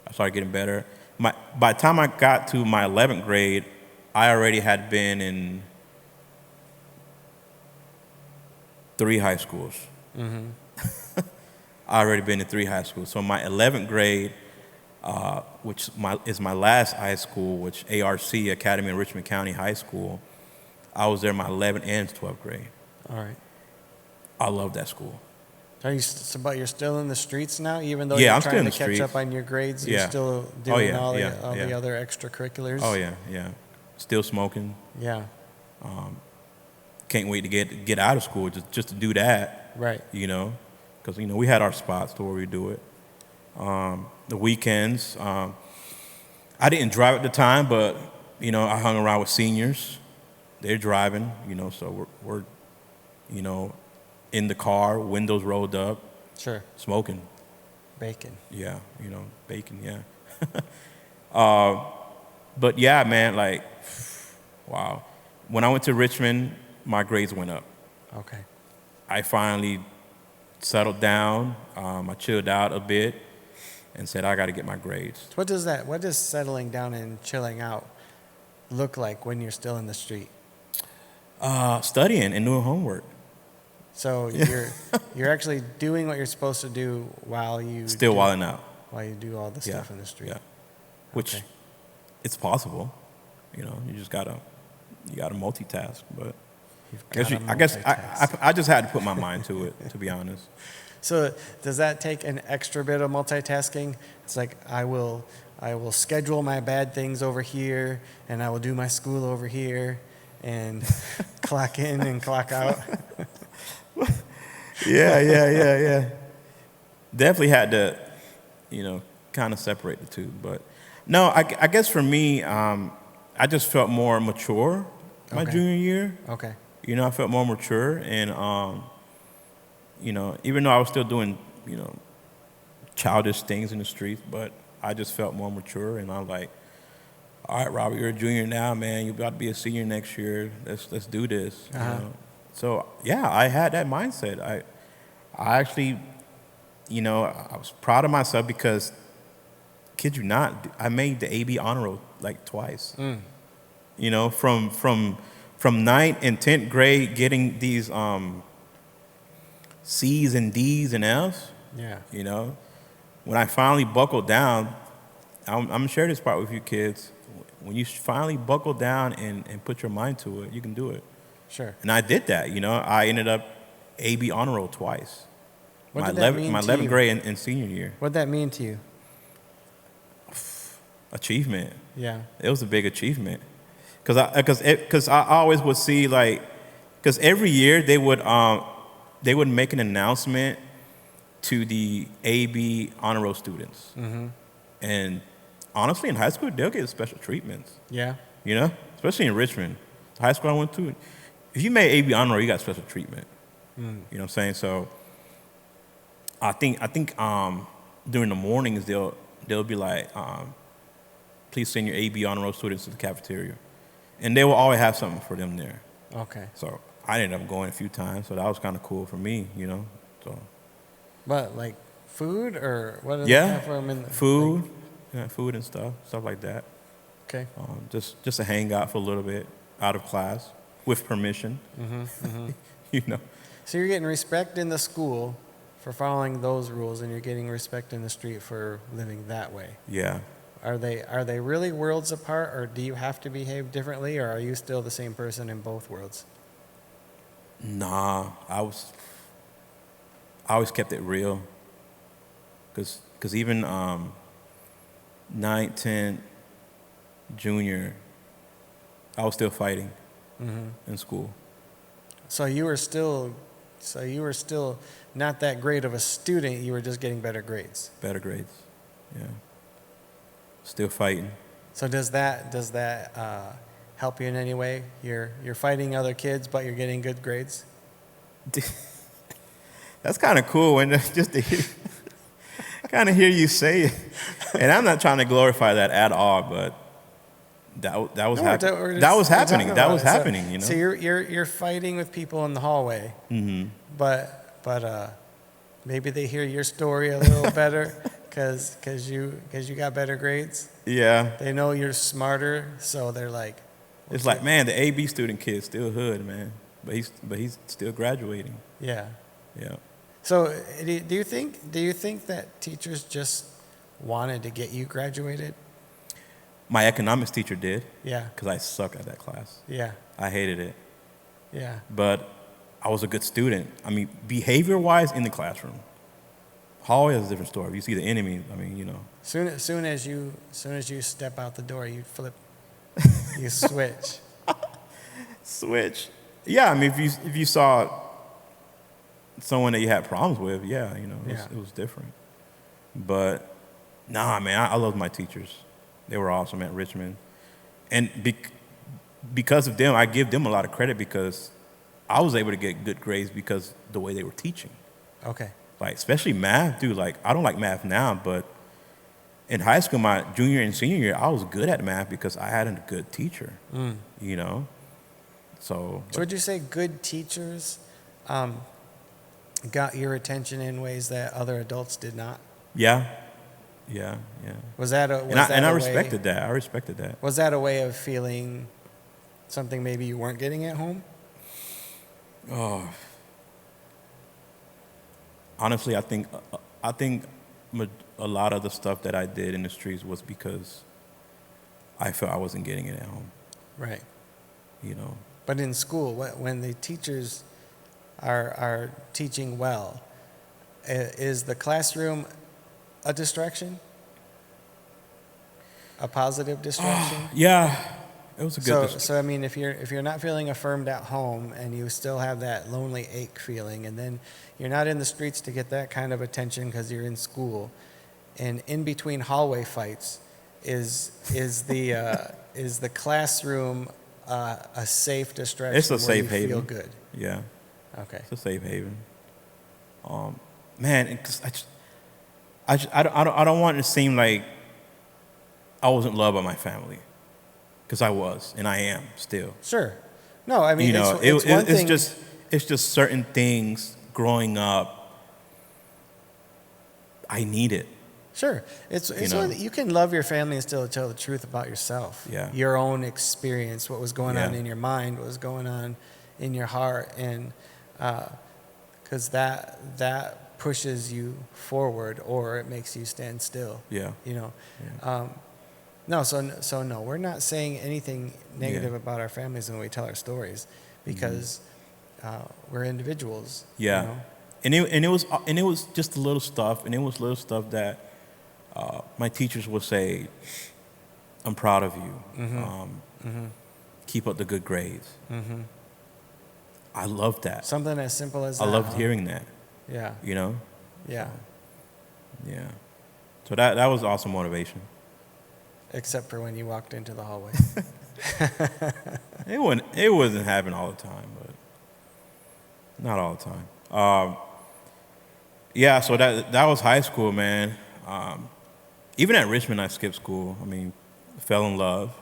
By the time I got to my 11th grade, I already had been in 3 high schools. I already been in 3 high schools. So my 11th grade, which is my last high school, which ARC, Academy of Richmond County High School, I was there my 11th and 12th grade. All right. I love that school. Are you but you're still in the streets now, even though Yeah, you're I'm still trying in to the catch streets. up on your grades? You're Yeah. still Oh, doing yeah, all the yeah. other extracurriculars. Oh yeah. Still smoking. Yeah. Can't wait to get out of school just to do that. Right. Because we had our spots to where we do it. The weekends, I didn't drive at the time, but I hung around with seniors. They're driving, so we're in the car, windows rolled up, Sure. smoking. Bacon. Yeah, bacon. Yeah. But yeah, man, like, wow. When I went to Richmond, my grades went up. Okay. I finally settled down. I chilled out a bit and said, I got to get my grades. What does settling down and chilling out look like when you're still in the street? Studying and doing homework. So you're actually doing what you're supposed to do while you Still wilding out. while you do all the stuff in the street. Yeah. Which, Okay. it's possible. You just gotta multitask. But You've I guess multitask. I just had to put my mind to it, to be honest. So does that take an extra bit of multitasking? It's like I will schedule my bad things over here, and I will do my school over here, and clock in and clock out. Yeah. Definitely had to, kind of separate the two. But no, I guess for me, I just felt more mature my Okay. junior year. Okay. I felt more mature, and even though I was still doing, childish things in the streets, but I just felt more mature, and I'm like, all right, Robert, you're a junior now, man. You're about to be a senior next year. Let's do this. So yeah, I had that mindset. I actually, I was proud of myself because, kid you not, I made the AB honor roll like twice. From 9th and 10th grade, getting these C's and D's and F's. Yeah. When I finally buckled down, I'm gonna share this part with you kids. When you finally buckle down and put your mind to it, you can do it. Sure. And I did that. I ended up AB honor roll twice. What my did that mean my to 11th you? grade and senior year. What'd that mean to you? Achievement. Yeah. It was a big achievement. Because I always would see, like, because every year they would make an announcement to the AB honor roll students. And honestly, in high school, they'll get special treatments. Yeah. Especially in Richmond, the high school I went to. If you made AB honor roll, you got special treatment. You know what I'm saying? So I think during the mornings they'll be like, please send your AB honor roll students to the cafeteria. And they will always have something for them there. Okay. So I ended up going a few times, so that was kind of cool for me, you know. So But like food or what? Do they yeah, have for 'em in the, food, like- yeah, food and stuff like that. okay. Just to hang out for a little bit out of class with permission, you know. So you're getting respect in the school for following those rules, and you're getting respect in the street for living that way. Yeah. Are they really worlds apart, or do you have to behave differently, or are you still the same person in both worlds? Nah, I always kept it real. Cause even 9th, 10th, junior, I was still fighting in school. So you were still not that great of a student. You were just getting better grades. Better grades, yeah. Still fighting. So does that help you in any way? You're fighting other kids, but you're getting good grades. That's kind of cool when just to hear, kind of hear you say it. And I'm not trying to glorify that at all, but that was happening. That was happening. That was happening. You know. So you're fighting with people in the hallway, but maybe they hear your story a little better because you got better grades. Yeah. They know you're smarter, so they're like. It's like, man, the AB student kid's still hood, man, but he's still graduating. Yeah. Yeah. So do you think that teachers just wanted to get you graduated? My economics teacher did. Yeah. Because I suck at that class. Yeah. I hated it. Yeah. But I was a good student. I mean, behavior-wise in the classroom. Hallway is a different story. If you see the enemy, I mean, you know. Soon as you step out the door, you flip, you switch. Switch. Yeah, I mean, if you saw someone that you had problems with, yeah, you know, it was different. But nah, man, I loved my teachers. They were awesome at Richmond, and because of them, I give them a lot of credit because I was able to get good grades because the way they were teaching. Okay. Like especially math, dude. Like I don't like math now, but in high school, my junior and senior year, I was good at math because I had a good teacher. You know, so would you say good teachers got your attention in ways that other adults did not? Yeah. Was that a I respected that. I respected that. Was that a way of feeling something maybe you weren't getting at home? Oh, honestly, I think a lot of the stuff that I did in the streets was because I felt I wasn't getting it at home. Right. You know. But in school, when the teachers are teaching well, is the classroom a distraction? A positive distraction? Yeah, it was a good distraction. So I mean, if you're not feeling affirmed at home and you still have that lonely ache feeling, and then you're not in the streets to get that kind of attention because you're in school, and in between hallway fights, is the classroom a safe distraction? It's a safe where you haven. Feel good. Yeah. Okay. It's a safe haven. Man, I don't want it to seem like I wasn't loved by my family, because I was, and I am still. Sure. No, I mean, You know, it's one thing. it's just certain things growing up I needed. Sure. It's You know? you can love your family and still tell the truth about yourself. Yeah. Your own experience, what was going on Yeah. in your mind, what was going on in your heart, and because that pushes you forward, or it makes you stand still. Yeah. You know. Yeah. No, so no, we're not saying anything negative Yeah. about our families when we tell our stories, because we're individuals. Yeah. You know? And it was just the little stuff, and it was little stuff that my teachers would say, "I'm proud of you. Keep up the good grades." I loved that. Something as simple as I that. loved huh? hearing that. Yeah. You know. Yeah. Yeah. So that was awesome motivation. Except for when you walked into the hallway. It wasn't happening all the time, but not all the time. Yeah, so that was high school, man. Even at Richmond, I skipped school. I mean, fell in love.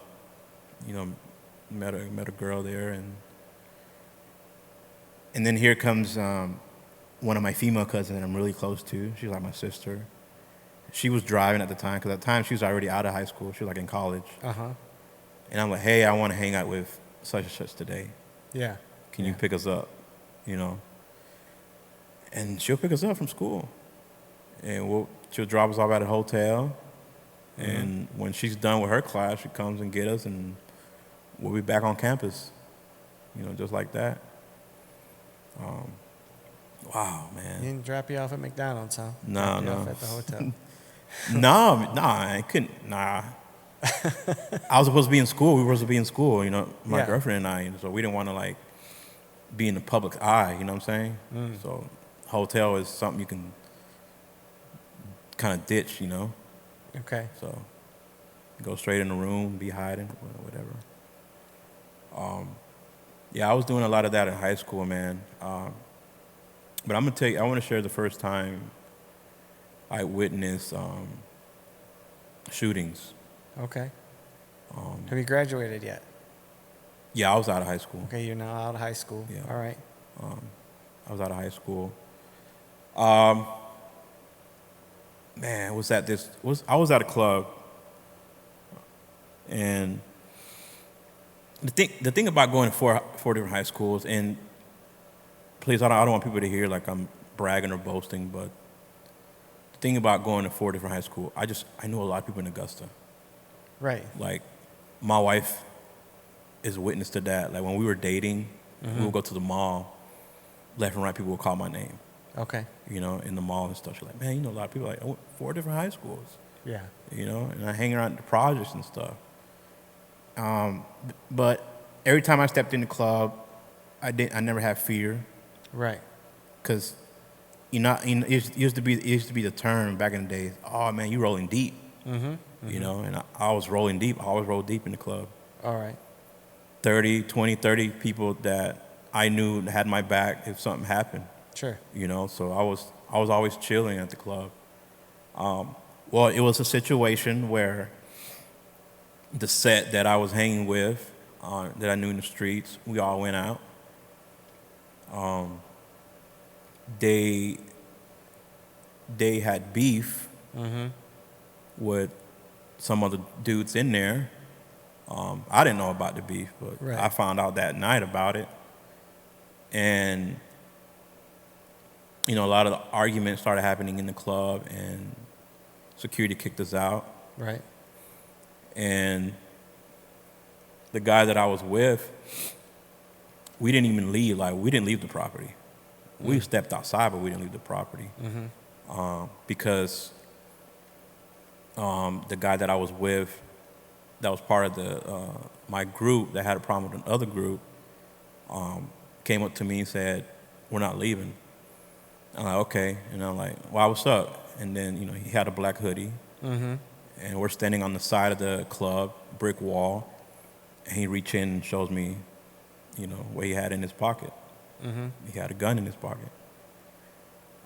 You know, met a girl there, and then here comes one of my female cousins that I'm really close to. She's like my sister. She was driving at the time, because at the time she was already out of high school. She was like in college. And I'm like, hey, I want to hang out with such and such today. Yeah. Can you pick us up? And she'll pick us up from school, and she'll drop us off at a hotel. And when she's done with her class, she comes and get us, and we'll be back on campus. Just like that. Wow, man. He didn't drop you off at McDonald's, huh? No, Drop you no. off at the hotel. No, I couldn't. Nah. I was supposed to be in school. We were supposed to be in school, my girlfriend and I. So we didn't want to, be in the public eye, you know what I'm saying? So hotel is something you can kind of ditch, Okay. So go straight in the room, be hiding, whatever. Yeah, I was doing a lot of that in high school, man. But I want to share the first time I witnessed shootings. Okay. Have you graduated yet? Yeah, I was out of high school. Okay, you're now out of high school. Yeah. All right. I was out of high school. Man, I was at a club, and the thing about going to four different high schools, and please, I don't want people to hear like I'm bragging or boasting, but the thing about going to 4 different high schools, I knew a lot of people in Augusta. Right. Like, my wife is a witness to that. Like, when we were dating, we would go to the mall, left and right, people would call my name. Okay. In the mall and stuff. She's like, man, a lot of people I went 4 different high schools. Yeah. And I hang around the projects and stuff. But every time I stepped in the club, I never had fear. Right. Because it used to be the term back in the days. Oh man, you rolling deep. And I was rolling deep. I always rolled deep in the club. All right. 30 people that I knew had my back if something happened. Sure. So I was always chilling at the club. Well, it was a situation where the set that I was hanging with, that I knew in the streets, we all went out. They had beef with some of the dudes in there. I didn't know about the beef, but Right. I found out that night about it. And, a lot of the arguments started happening in the club, and security kicked us out. Right. And the guy that I was with, we didn't even leave. Like, we didn't leave the property. We stepped outside, but we didn't leave the property. Because the guy that I was with, that was part of my group that had a problem with another group, came up to me and said, we're not leaving. I'm like, okay. And I'm like, wow, what's up? And then, he had a black hoodie. And we're standing on the side of the club, brick wall. And he reaches in and shows me, what he had in his pocket. He had a gun in his pocket.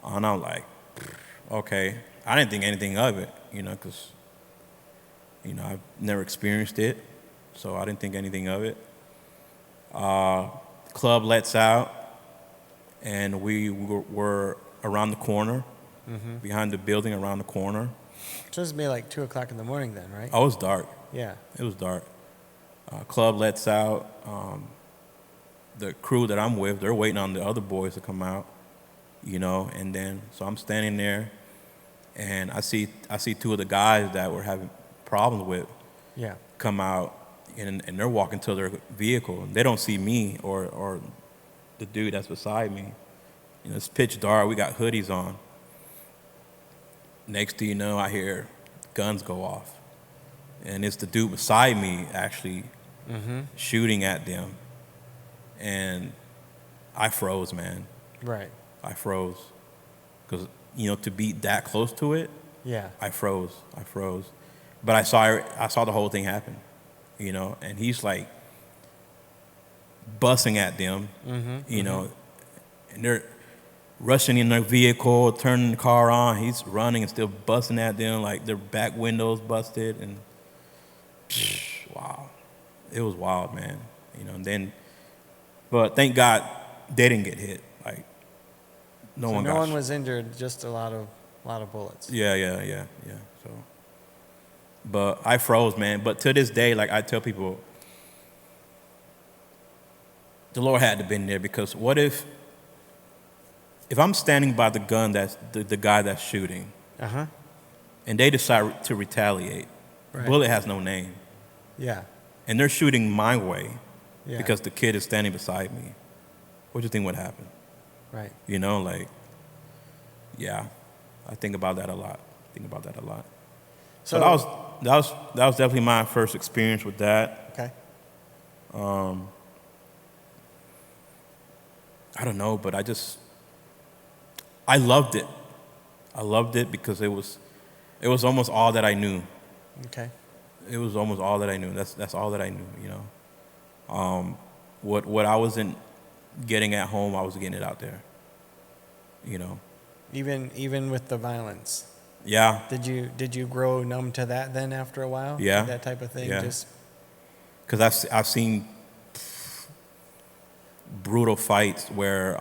And I'm like, okay. I didn't think anything of it, because, I've never experienced it. So I didn't think anything of it. Club lets out, and we were around the corner, behind the building around the corner. So this would be like 2 o'clock in the morning then, right? Oh, it was dark. Yeah. It was dark. Club lets out. The crew that I'm with, they're waiting on the other boys to come out, and then, so I'm standing there, and I see 2 of the guys that we're having problems with come out, and they're walking to their vehicle, and they don't see me or the dude that's beside me. It's pitch dark, we got hoodies on. Next thing you know, I hear guns go off, and it's the dude beside me actually shooting at them. And I froze, man. Right. I froze. Because, to be that close to it, Yeah. I froze. But I saw the whole thing happen, and he's like busting at them, and they're rushing in their vehicle, turning the car on. He's running and still busting at them, like their back windows busted. And wow. It was wild, man. And then, but thank God they didn't get hit. Like, no So one no got one was injured, just a lot of bullets. Yeah. So, but I froze, man. But to this day, like I tell people, the Lord had to been there, because what if I'm standing by the gun that's the guy that's shooting, Uh-huh. and they decide to retaliate, the Right. bullet has no name, Yeah. and they're shooting my way Yeah. because the kid is standing beside me. What do you think would happen? Right. Like, yeah, I think about that a lot. So that was definitely my first experience with that. Okay. I don't know, but I loved it. I loved it because it was almost all that I knew. Okay. It was almost all that I knew. That's all that I knew. What I wasn't getting at home, I was getting it out there. Even with the violence. Yeah. Did you grow numb to that then after a while? Yeah. That type of thing. Yeah. Just Because I've seen brutal fights where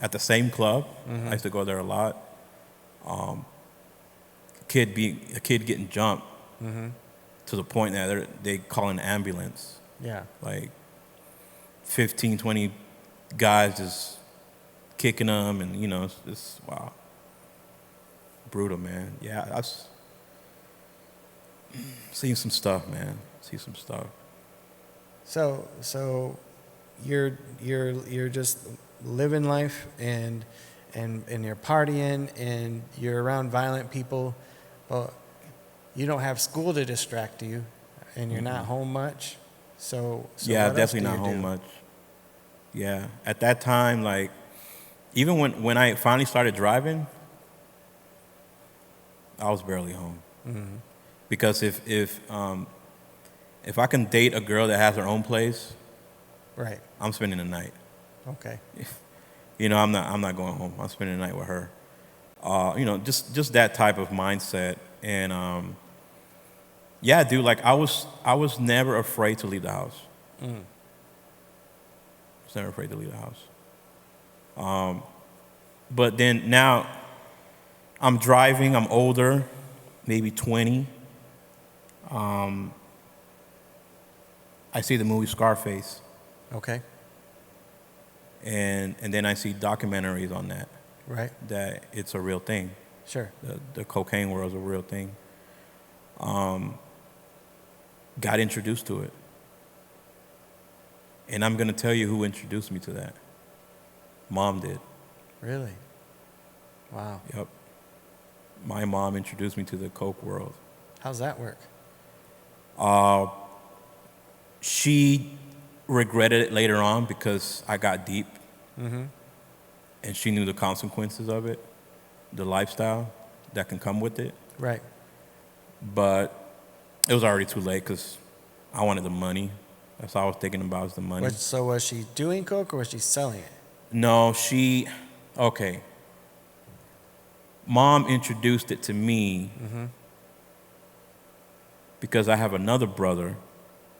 at the same club, I used to go there a lot. A kid getting jumped to the point that they call an ambulance. yeah. Like 15, 20 guys just kicking them, and it's just wow, brutal, man. Yeah, I've seen some stuff, man. So you're just living life and you're partying and you're around violent people, but you don't have school to distract you, and you're not home much. So yeah, what else definitely do not you home do? much. Yeah, at that time, like even when I finally started driving, I was barely home. Because if I can date a girl that has her own place, Right. I'm spending the night. Okay. I'm not going home. I'm spending the night with her. Just that type of mindset. And yeah, dude, like I was never afraid to leave the house. I was never afraid to leave the house. But then now I'm driving, I'm older, maybe 20. I see the movie Scarface, Okay. and then I see documentaries on Right. that it's a real thing. Sure. The cocaine world is a real thing. Got introduced to it. And I'm going to tell you who introduced me to that. Mom did. Really? Wow. Yep. My mom introduced me to the coke world. How's that work? She regretted it later on because I got deep. Mm-hmm. And she knew the consequences of it, the lifestyle that can come with it. Right. But it was already too late because I wanted the money. That's all I was thinking about, was the money. So was she doing coke or was she selling it? No, okay. Mom introduced it to me because I have another brother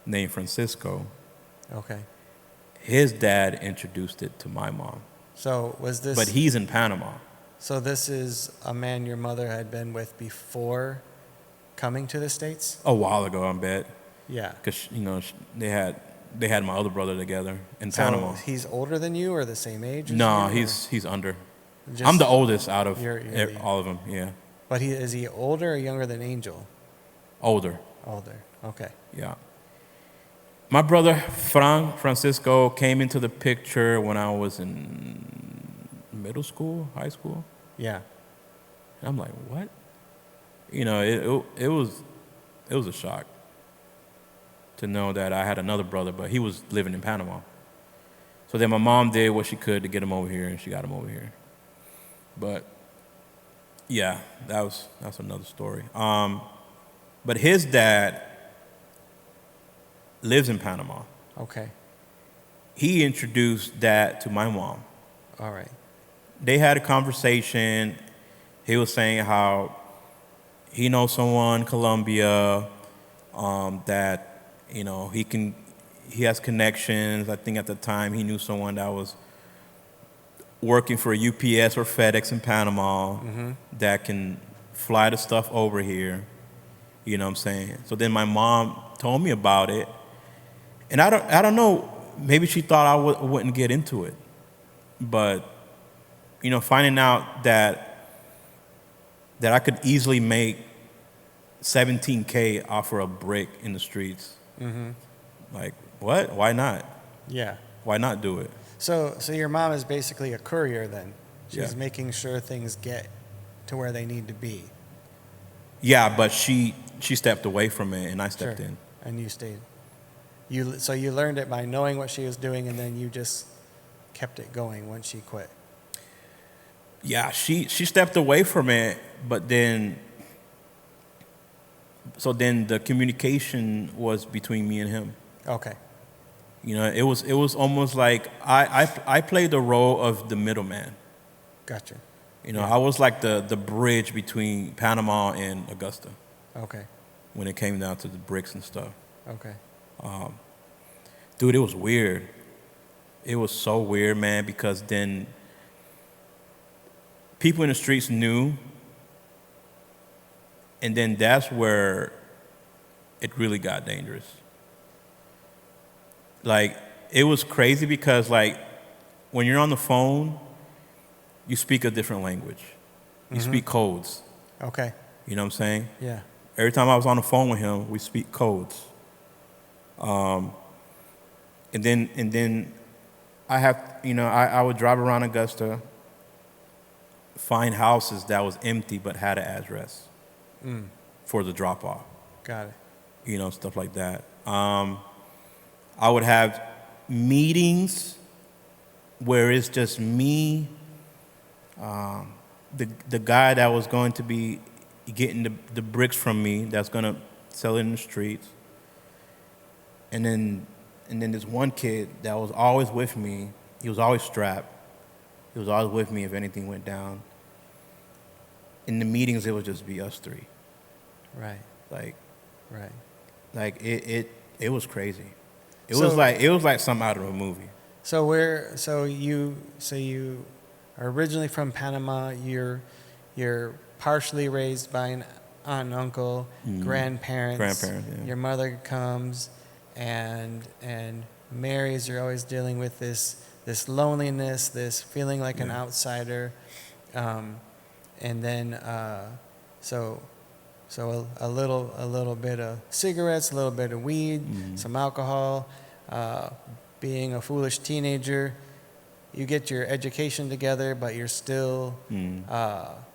named Francisco. Okay. His dad introduced it to my mom. So was this? But he's in Panama. So this is a man your mother had been with before coming to the States? A while ago, I bet. Yeah. Because, they had my other brother together in So Panama. he's older than you or the same age as No, you, or he's under. just- I'm the oldest out of You're the- all of them, yeah. But is he older or younger than Angel? Older, Older. Okay. yeah. My brother, Francisco, came into the picture when I was in middle school, high school. Yeah. And I'm like, what? It was a shock to know that I had another brother, but he was living in Panama. So then my mom did what she could to get him over here, and she got him over here. But yeah, that's another story. But his dad lives in Panama. Okay. He introduced that to my mom. All right. They had a conversation. He was saying how he knows someone in Colombia that he can he has connections. I think at the time he knew someone that was working for UPS or FedEx in Panama that can fly the stuff over here. You know what I'm saying? So then my mom told me about it, and I don't know. Maybe she thought I wouldn't get into it, but finding out that I could easily make $17K off of a brick in the streets. Like, what? Why not? Yeah. Why not do it? So your mom is basically a courier then. She's Yeah. making sure things get to where they need to be. Yeah, but she stepped away from it, and I stepped Sure. in. And you stayed. So you learned it by knowing what she was doing, and then you just kept it going once she quit. Yeah, she stepped away from it, but then the communication was between me and him. Okay. It was almost like I played the role of the middleman. Gotcha. I was like the bridge between Panama and Augusta Okay. when it came down to the bricks and stuff. Okay. Dude, it was weird. It was so weird, man, because then people in the streets knew, and then that's where it really got dangerous. Like, it was crazy because, like, when you're on the phone, you speak a different language. You speak codes. Okay. You know what I'm saying? Yeah. Every time I was on the phone with him, we speak codes. And then I have, I would drive around Augusta, find houses that was empty but had an address for the drop off. Got it. Stuff like that. I would have meetings where it's just me, the guy that was going to be getting the bricks from me, that's going to sell it in the streets, and then this one kid that was always with me. He was always strapped. He was always with me if anything went down. In the meetings, it would just be us three. Right. Like it was crazy. It So- was like something out of a movie. So you are originally from Panama. You're partially raised by an aunt and uncle, grandparents. Yeah. Your mother comes and marries. You're always dealing with this loneliness, this feeling like an outsider, and then so a little bit of cigarettes, a little bit of weed, some alcohol. Being a foolish teenager, you get your education together, but you're still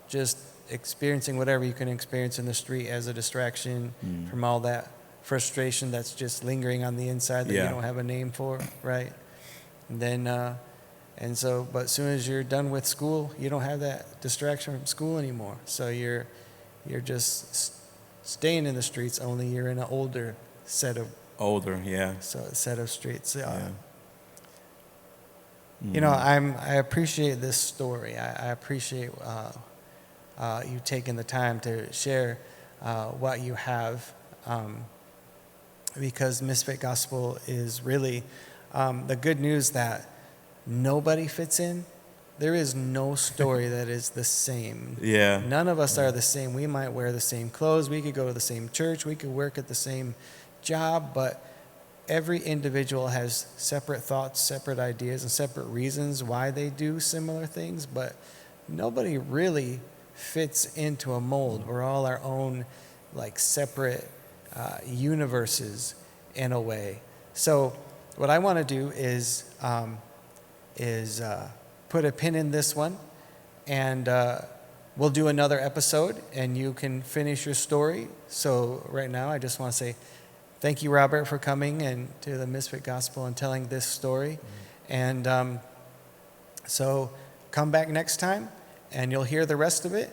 just experiencing whatever you can experience in the street as a distraction from all that frustration that's just lingering on the inside that you don't have a name for, right? And then, but as soon as you're done with school, you don't have that distraction from school anymore. So you're just staying in the streets. Only you're in an older set of streets. I appreciate this story. I appreciate you taking the time to share what you have, because Misfit Gospel is really the good news that nobody fits in. There is no story that is the same. Yeah. None of us are the same. We might wear the same clothes. We could go to the same church. We could work at the same job, but every individual has separate thoughts, separate ideas, and separate reasons why they do similar things, but nobody really fits into a mold. We're all our own, separate universes in a way. So what I want to do is put a pin in this one, and we'll do another episode, and you can finish your story. So right now, I just want to say thank you, Robert, for coming and to the Misfit Gospel and telling this story. And so come back next time, and you'll hear the rest of it.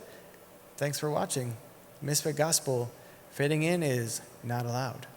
Thanks for watching. Misfit Gospel, fitting in is not allowed.